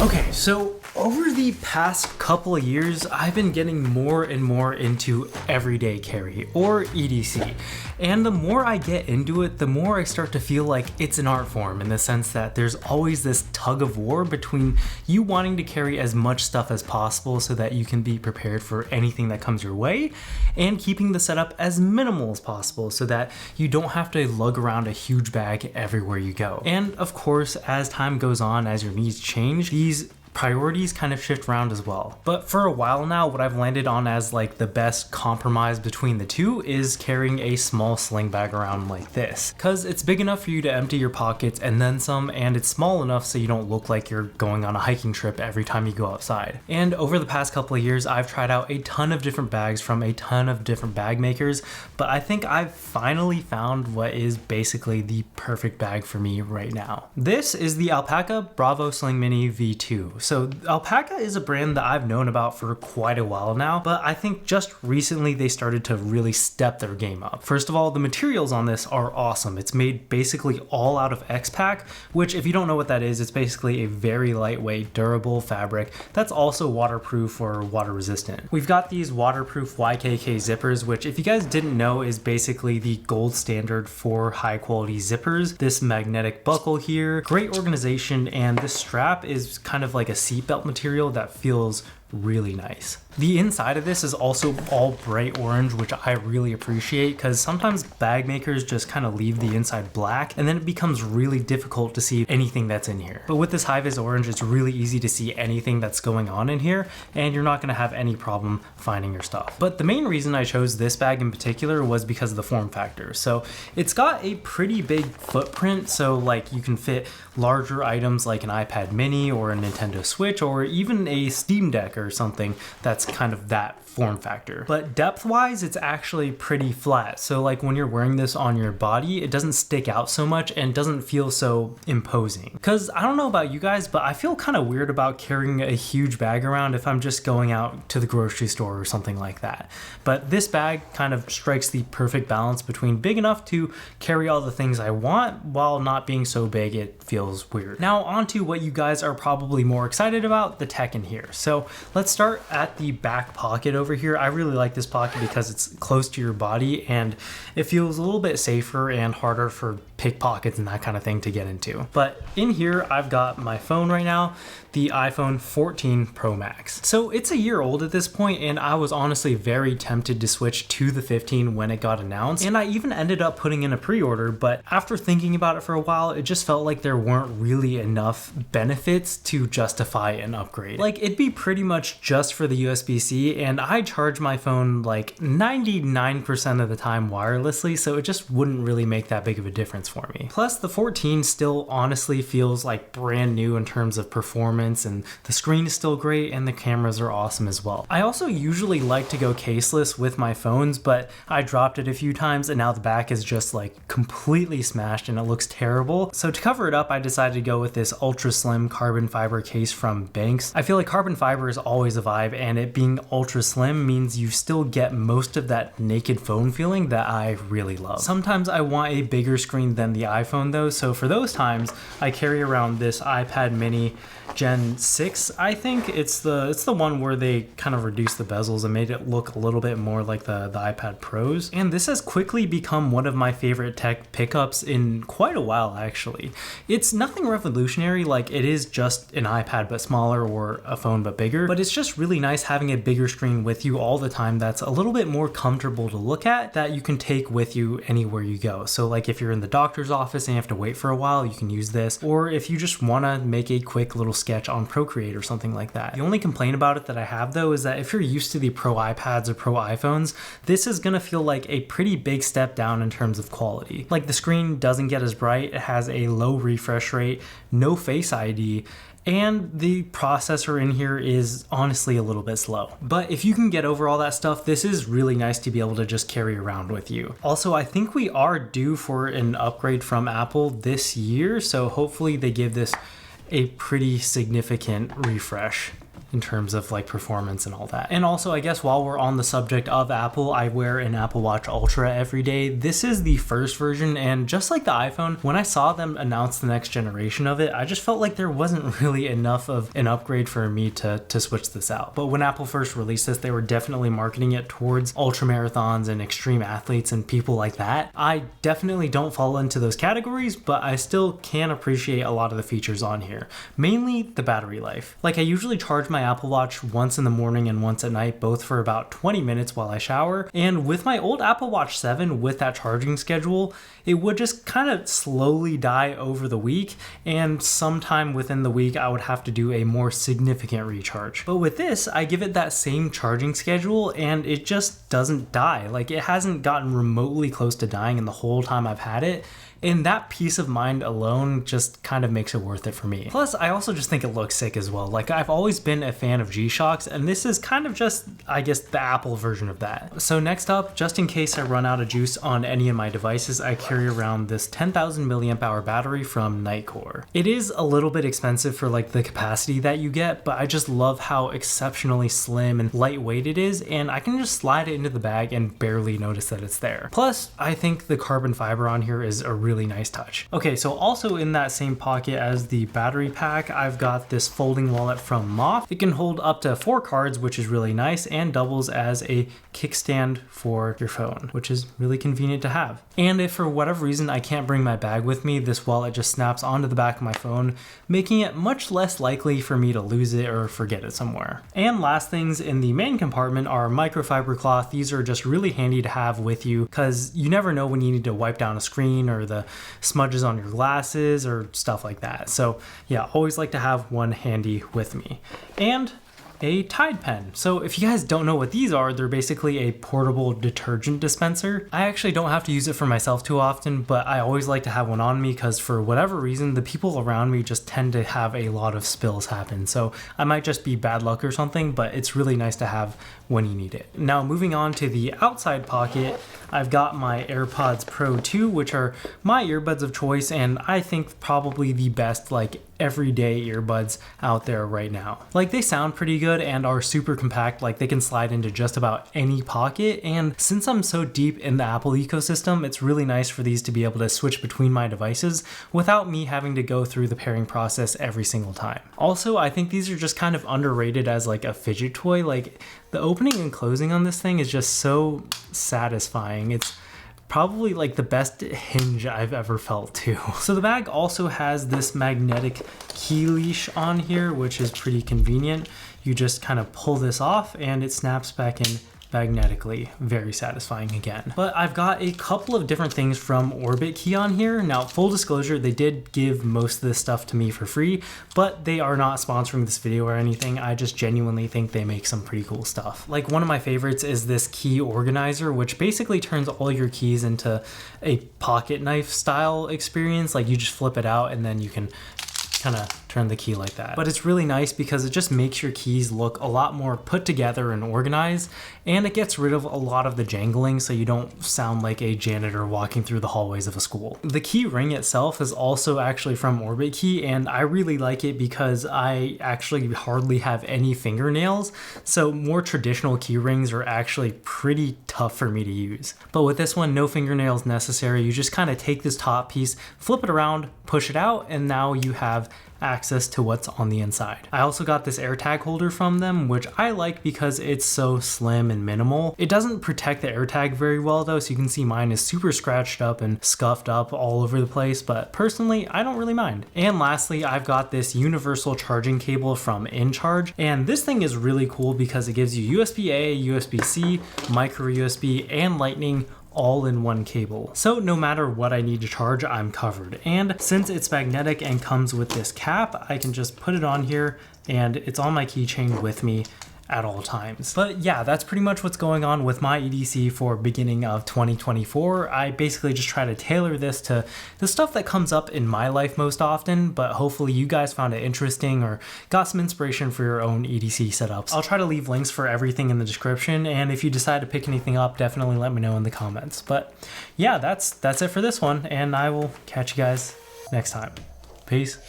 Okay, so over the past couple of years, I've been getting more and more into everyday carry, or EDC. And the more I get into it, the more I start to feel like it's an art form, in the sense that there's always this tug of war between you wanting to carry as much stuff as possible so that you can be prepared for anything that comes your way, and keeping the setup as minimal as possible so that you don't have to lug around a huge bag everywhere you go. And of course, as time goes on, as your needs change, these priorities kind of shift around as well. But for a while now, what I've landed on as like the best compromise between the two is carrying a small sling bag around like this, because it's big enough for you to empty your pockets and then some, and it's small enough so you don't look like you're going on a hiking trip every time you go outside. And over the past couple of years, I've tried out a ton of different bags from a ton of different bag makers, but I think I've finally found what is basically the perfect bag for me right now. This is the Alpaca Bravo Sling Mini V2. So Alpaca is a brand that I've known about for quite a while now, but I think just recently they started to really step their game up. First of all, the materials on this are awesome. It's made basically all out of X-Pac, which if you don't know what that is, it's basically a very lightweight, durable fabric that's also waterproof or water resistant. We've got these waterproof YKK zippers, which if you guys didn't know is basically the gold standard for high quality zippers. This magnetic buckle here, great organization, and this strap is kind of like a seatbelt material that feels really nice. The inside of this is also all bright orange, which I really appreciate, because sometimes bag makers just kind of leave the inside black and then it becomes really difficult to see anything that's in here. But with this high-vis orange, it's really easy to see anything that's going on in here, and you're not going to have any problem finding your stuff. But the main reason I chose this bag in particular was because of the form factor. So it's got a pretty big footprint, so like you can fit larger items like an iPad mini or a Nintendo Switch or even a Steam Deck or something that's kind of that form factor. But depth wise, it's actually pretty flat. So like when you're wearing this on your body, it doesn't stick out so much and doesn't feel so imposing. Because I don't know about you guys, but I feel kind of weird about carrying a huge bag around if I'm just going out to the grocery store or something like that. But this bag kind of strikes the perfect balance between big enough to carry all the things I want while not being so big it feels weird. Now on to what you guys are probably more excited about, the tech in here. So let's start at the back pocket over here. I really like this pocket because it's close to your body and it feels a little bit safer and harder for pickpockets and that kind of thing to get into. But in here, I've got my phone right now, the iPhone 14 Pro Max. So it's a year old at this point, and I was honestly very tempted to switch to the 15 when it got announced. And I even ended up putting in a pre-order, but after thinking about it for a while, it just felt like there weren't really enough benefits to justify an upgrade. Like it'd be pretty much just for the USB-C, and I charge my phone like 99% of the time wirelessly, so it just wouldn't really make that big of a difference for me. Plus the 14 still honestly feels like brand new in terms of performance, and the screen is still great and the cameras are awesome as well. I also usually like to go caseless with my phones, but I dropped it a few times and now the back is just like completely smashed and it looks terrible. So to cover it up, I decided to go with this ultra slim carbon fiber case from Banks. I feel like carbon fiber is always a vibe, and it being ultra slim means you still get most of that naked phone feeling that I really love. Sometimes I want a bigger screen than the iPhone though, so for those times I carry around this iPad mini Gen 6, I think. It's the one where they kind of reduced the bezels and made it look a little bit more like the iPad Pros. And this has quickly become one of my favorite tech pickups in quite a while, actually. It's nothing revolutionary, like it is just an iPad but smaller or a phone but bigger, but it's just really nice having a bigger screen with you all the time that's a little bit more comfortable to look at, that you can take with you anywhere you go. So like if you're in the doctor's office and you have to wait for a while, you can use this. Or if you just want to make a quick little sketch on Procreate or something like that. The only complaint about it that I have though is that if you're used to the Pro iPads or Pro iPhones, this is gonna feel like a pretty big step down in terms of quality. Like the screen doesn't get as bright, it has a low refresh rate, no Face ID, and the processor in here is honestly a little bit slow. But if you can get over all that stuff, this is really nice to be able to just carry around with you. Also, I think we are due for an upgrade from Apple this year, so hopefully they give this a pretty significant refresh. in terms of like performance and all that. And also, I guess while we're on the subject of Apple, I wear an Apple Watch Ultra every day. This is the first version, and just like the iPhone, when I saw them announce the next generation of it, I just felt like there wasn't really enough of an upgrade for me to switch this out. But when Apple first released this, they were definitely marketing it towards ultra marathons and extreme athletes and people like that. I definitely don't fall into those categories, but I still can appreciate a lot of the features on here, mainly the battery life. Like, I usually charge my Apple Watch once in the morning and once at night, both for about 20 minutes while I shower. And with my old Apple Watch 7, with that charging schedule, it would just kind of slowly die over the week, and sometime within the week I would have to do a more significant recharge. But with this, I give it that same charging schedule and it just doesn't die. Like, it hasn't gotten remotely close to dying in the whole time I've had it. And that peace of mind alone just kind of makes it worth it for me. Plus, I also just think it looks sick as well. Like, I've always been a fan of G-Shocks, and this is kind of just, I guess, the Apple version of that. So next up, just in case I run out of juice on any of my devices, I carry around this 10,000 milliamp hour battery from Nightcore. It is a little bit expensive for like the capacity that you get, but I just love how exceptionally slim and lightweight it is, and I can just slide it into the bag and barely notice that it's there. Plus, I think the carbon fiber on here is a really nice touch. Okay, so also in that same pocket as the battery pack, I've got this folding wallet from Moth. It can hold up to 4 cards, which is really nice, and doubles as a kickstand for your phone, which is really convenient to have. And if for whatever reason I can't bring my bag with me, this wallet just snaps onto the back of my phone, making it much less likely for me to lose it or forget it somewhere. And last things in the main compartment are microfiber cloth. These are just really handy to have with you because you never know when you need to wipe down a screen or the smudges on your glasses or stuff like that. So yeah, always like to have one handy with me. And a Tide pen. So if you guys don't know what these are, they're basically a portable detergent dispenser. I actually don't have to use it for myself too often, but I always like to have one on me because for whatever reason, the people around me just tend to have a lot of spills happen. So I might just be bad luck or something, but it's really nice to have when you need it. Now moving on to the outside pocket, I've got my AirPods Pro 2, which are my earbuds of choice, and I think probably the best like everyday earbuds out there right now. Like, they sound pretty good and are super compact. Like, they can slide into just about any pocket, and since I'm so deep in the Apple ecosystem, it's really nice for these to be able to switch between my devices without me having to go through the pairing process every single time. Also, I think these are just kind of underrated as like a fidget toy. Like, the opening and closing on this thing is just so satisfying. It's probably like the best hinge I've ever felt too. So the bag also has this magnetic key leash on here, which is pretty convenient. You just kind of pull this off and it snaps back in magnetically. Very satisfying again. But I've got a couple of different things from Orbit Key on here. Now, full disclosure, they did give most of this stuff to me for free, but they are not sponsoring this video or anything. I just genuinely think they make some pretty cool stuff. Like, one of my favorites is this key organizer, which basically turns all your keys into a pocket knife style experience. Like, you just flip it out and then you can kind of turn the key like that. But it's really nice because it just makes your keys look a lot more put together and organized, and it gets rid of a lot of the jangling so you don't sound like a janitor walking through the hallways of a school. The key ring itself is also actually from Orbit Key, and I really like it because I actually hardly have any fingernails, so more traditional key rings are actually pretty tough for me to use. But with this one, no fingernails necessary. You just kind of take this top piece, flip it around, push it out, and now you have access to what's on the inside. I also got this AirTag holder from them, which I like because it's so slim and minimal. It doesn't protect the AirTag very well though, so you can see mine is super scratched up and scuffed up all over the place, but personally, I don't really mind. And lastly, I've got this universal charging cable from InCharge, and this thing is really cool because it gives you USB-A, USB-C, micro USB, and Lightning all in one cable. So no matter what I need to charge, I'm covered. And since it's magnetic and comes with this cap, I can just put it on here and it's on my keychain with me at all times. But yeah, that's pretty much what's going on with my EDC for beginning of 2024. I basically just try to tailor this to the stuff that comes up in my life most often, but hopefully you guys found it interesting or got some inspiration for your own EDC setups. I'll try to leave links for everything in the description, and if you decide to pick anything up, definitely let me know in the comments. But yeah, that's it for this one, and I will catch you guys next time. Peace.